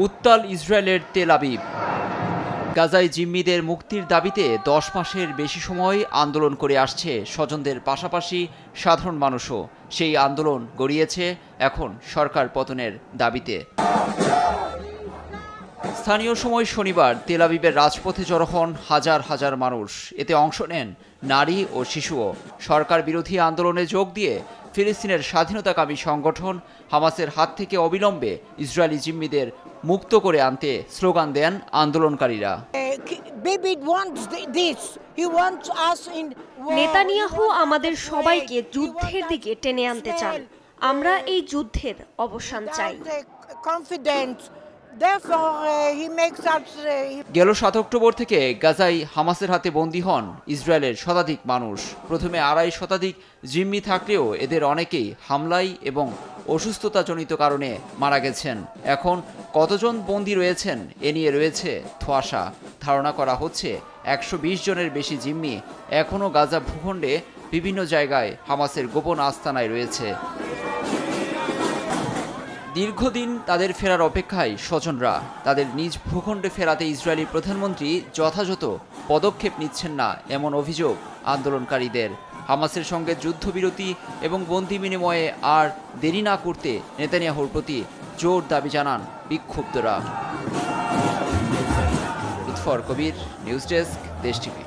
উত্তাল ইসরায়েলের Tel Aviv. গাজায় জিম্মিদের মুক্তির দাবিতে 10 মাসের বেশি সময় আন্দোলন করে আসছে স্বজনদের পাশাপাশি সাধারণ মানুষও। সেই আন্দোলন গড়িয়েছে এখন সরকার পতনের দাবিতে। স্থানীয় সময় শনিবার তেল আবিবের রাজপথে জড়ো হন হাজার হাজার মানুষ। এতে অংশ নেন নারী ও শিশুও। সরকার বিরোধী আন্দোলনে যোগ দিয়ে ফিলিস্তিনের স্বাধীনতাকামী সংগঠন হামাসের হাত থেকে অবিলম্বে ইসরায়েলি জিম্মিদের মুক্ত করে আনতে স্লোগান দেন আন্দোলনকারীরা। নেতানিয়াহু আমাদের সবাইকে যুদ্ধের দিকে টেনে আনতে চান। আমরা এই যুদ্ধের অবসান চাই। গেল 7 অক্টোবর থেকে গাজায় হামাসের হাতে বন্দী হন ইসরায়েলের শতাধিক মানুষ। প্রথমে 2.5 শতাধিক জিম্মি থাকলেও এদের অনেকেই হামলায় এবং অসুস্থতাজনিত কারণে মারা গেছেন। এখন কতজন বন্দী রয়েছেন এ নিয়ে রয়েছে ধোঁয়াশা। ধারণা করা হচ্ছে 120 জনের বেশি জিম্মি এখনও গাজা ভূখণ্ডে বিভিন্ন জায়গায় হামাসের গোপন আস্তানায় রয়েছে। দীর্ঘদিন তাদের ফেরার অপেক্ষায় স্বজনরা। তাদের নিজ ভূখণ্ডে ফেরাতে ইসরায়েলি প্রধানমন্ত্রী যথাযথ পদক্ষেপ নিচ্ছেন না এমন অভিযোগ আন্দোলনকারীদের। হামাসের সঙ্গে যুদ্ধবিরতি এবং বন্দি বিনিময়ে আর দেরি না করতে নেতানিয়াহুর প্রতি জোর দাবি জানান বিক্ষুব্ধরা। ইতফর কবির, নিউজ ডেস্ক, দেশ টিভি।